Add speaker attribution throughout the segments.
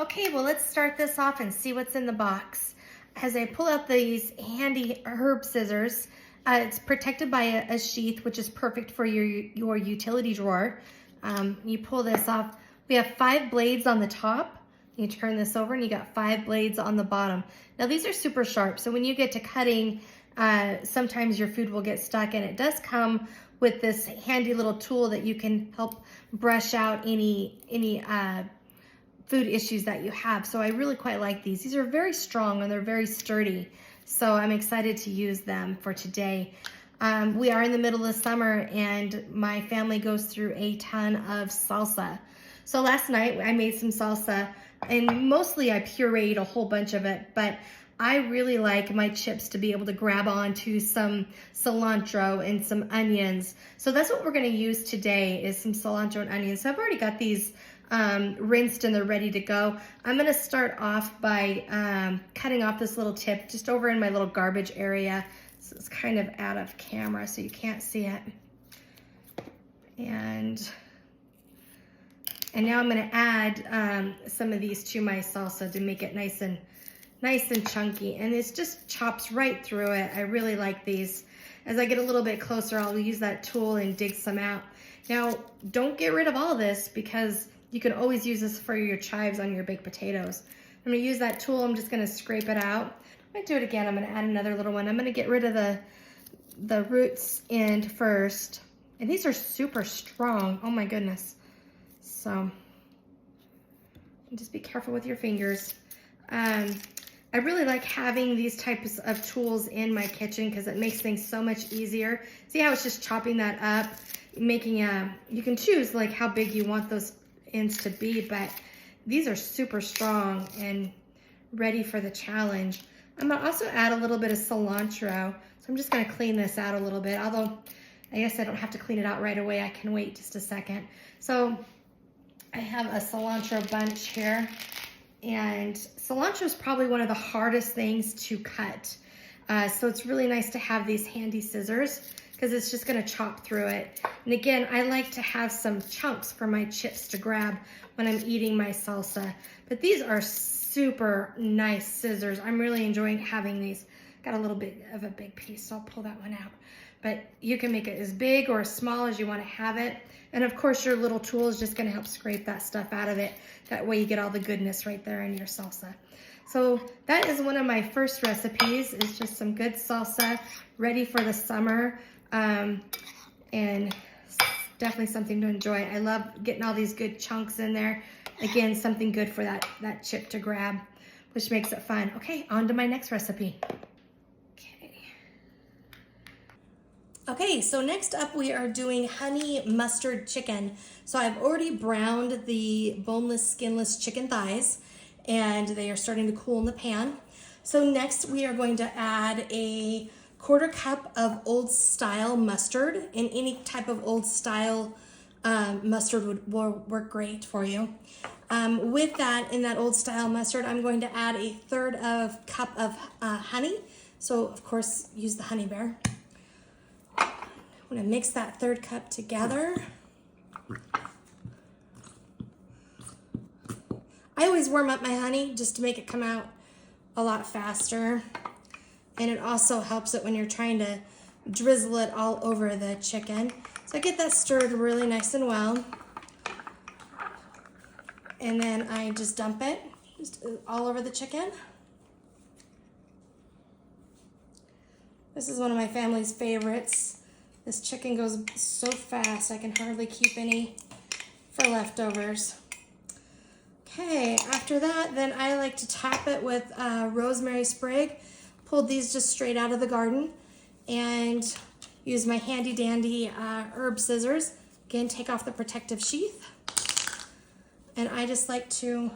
Speaker 1: Okay, well, let's start this off and see what's in the box. As I pull out these handy herb scissors, it's protected by a sheath, which is perfect for your utility drawer. You pull this off. We have 5 blades on the top. You turn this over and you got 5 blades on the bottom. Now these are super sharp, so when you get to cutting, sometimes your food will get stuck, and it does come with this handy little tool that you can help brush out any food issues that you have. So I really quite like these. These are very strong and they're very sturdy. So I'm excited to use them for today. We are in the middle of summer and my family goes through a ton of salsa. So last night I made some salsa, and mostly I pureed a whole bunch of it, but I really like my chips to be able to grab onto some cilantro and some onions. So that's what we're gonna use today, is some cilantro and onions. So I've already got these rinsed and they're ready to go. I'm gonna start off by cutting off this little tip just over in my little garbage area. So it's kind of out of camera so you can't see it. And now I'm gonna add some of these to my salsa to make it nice and chunky, and it just chops right through it. I really like these. As I get a little bit closer, I'll use that tool and dig some out. Now, don't get rid of all this because you can always use this for your chives on your baked potatoes. I'm gonna use that tool. I'm just gonna scrape it out. I'm gonna do it again. I'm gonna add another little one. I'm gonna get rid of the roots end first. And these are super strong. Oh my goodness. So just be careful with your fingers. I really like having these types of tools in my kitchen because it makes things so much easier. See how it's just chopping that up, making you can choose like how big you want those ends to be, but these are super strong and ready for the challenge. I'm gonna also add a little bit of cilantro. So I'm just gonna clean this out a little bit, although I guess I don't have to clean it out right away. I can wait just a second. So I have a cilantro bunch here. And cilantro is probably one of the hardest things to cut. So it's really nice to have these handy scissors because it's just gonna chop through it. And again, I like to have some chunks for my chips to grab when I'm eating my salsa. But these are super nice scissors. I'm really enjoying having these. Got a little bit of a big piece, so I'll pull that one out. But you can make it as big or as small as you want to have it. And of course, your little tool is just going to help scrape that stuff out of it. That way you get all the goodness right there in your salsa. So that is one of my first recipes, is just some good salsa ready for the summer. And definitely something to enjoy. I love getting all these good chunks in there. Again, something good for that chip to grab, which makes it fun. Okay, on to my next recipe. Okay, so next up we are doing honey mustard chicken. So I've already browned the boneless, skinless chicken thighs, and they are starting to cool in the pan. So next we are going to add a 1/4 cup of old style mustard, and any type of old style mustard will work great for you. With that, in that old style mustard, I'm going to add a 1/3 cup of honey. So of course, use the honey bear. I'm gonna mix that 1/3 cup together. I always warm up my honey just to make it come out a lot faster. And it also helps it when you're trying to drizzle it all over the chicken. So I get that stirred really nice and well. And then I just dump it just all over the chicken. This is one of my family's favorites. This chicken goes so fast, I can hardly keep any for leftovers. Okay, after that, then I like to top it with rosemary sprig. Pulled these just straight out of the garden, and use my handy dandy herb scissors. Again, take off the protective sheath. And I just like to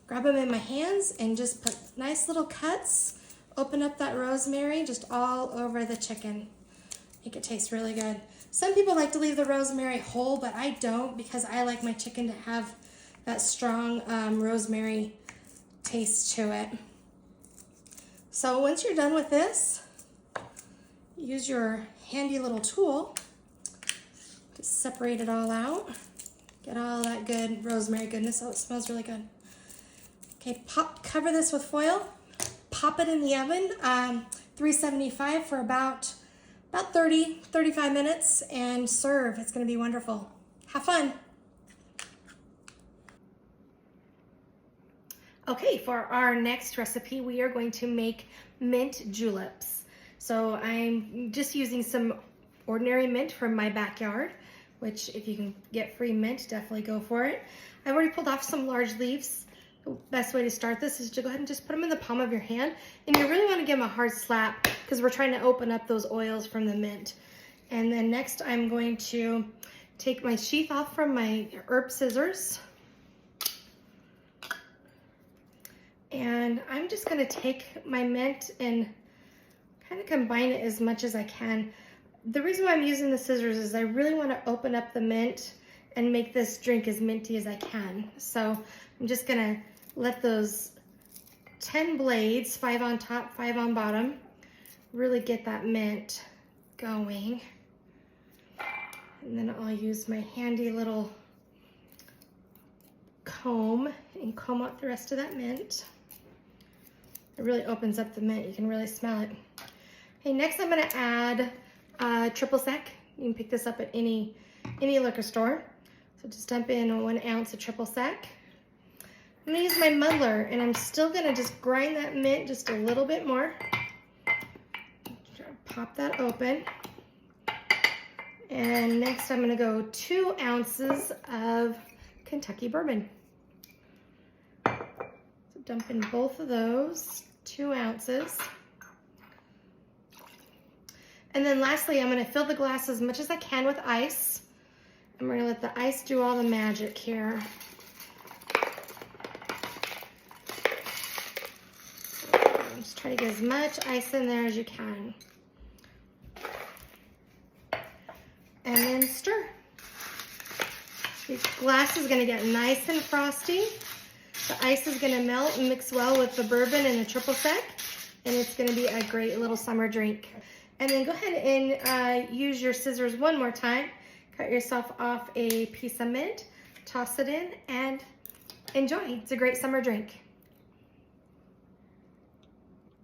Speaker 1: grab them in my hands and just put nice little cuts. Open up that rosemary just all over the chicken. Make it taste really good. Some people like to leave the rosemary whole, but I don't, because I like my chicken to have that strong rosemary taste to it. So once you're done with this, use your handy little tool to separate it all out. Get all that good rosemary goodness. Oh, it smells really good. Okay, cover this with foil, pop it in the oven, 375 for about 35 minutes, and serve. It's gonna be wonderful. Have fun. Okay, for our next recipe, we are going to make mint juleps. So I'm just using some ordinary mint from my backyard, which if you can get free mint, definitely go for it. I've already pulled off some large leaves. The best way to start this is to go ahead and just put them in the palm of your hand, and you really want to give them a hard slap because we're trying to open up those oils from the mint. And then next I'm going to take my sheath off from my herb scissors, and I'm just going to take my mint and kind of combine it as much as I can. The reason why I'm using the scissors is I really want to open up the mint and make this drink as minty as I can. So I'm just gonna let those 10 blades, 5 on top, 5 on bottom, really get that mint going. And then I'll use my handy little comb and comb out the rest of that mint. It really opens up the mint, you can really smell it. Okay, next I'm gonna add triple sec. You can pick this up at any liquor store. So just dump in 1 ounce of triple sec. I'm gonna use my muddler, and I'm still gonna just grind that mint just a little bit more. Pop that open. And next I'm gonna go 2 ounces of Kentucky bourbon. So dump in both of those, 2 ounces. And then lastly, I'm gonna fill the glass as much as I can with ice. I'm gonna let the ice do all the magic here. Just try to get as much ice in there as you can. And then stir. The glass is gonna get nice and frosty. The ice is gonna melt and mix well with the bourbon and the triple sec, and it's gonna be a great little summer drink. And then go ahead and use your scissors one more time. Cut yourself off a piece of mint, toss it in, and enjoy. It's a great summer drink.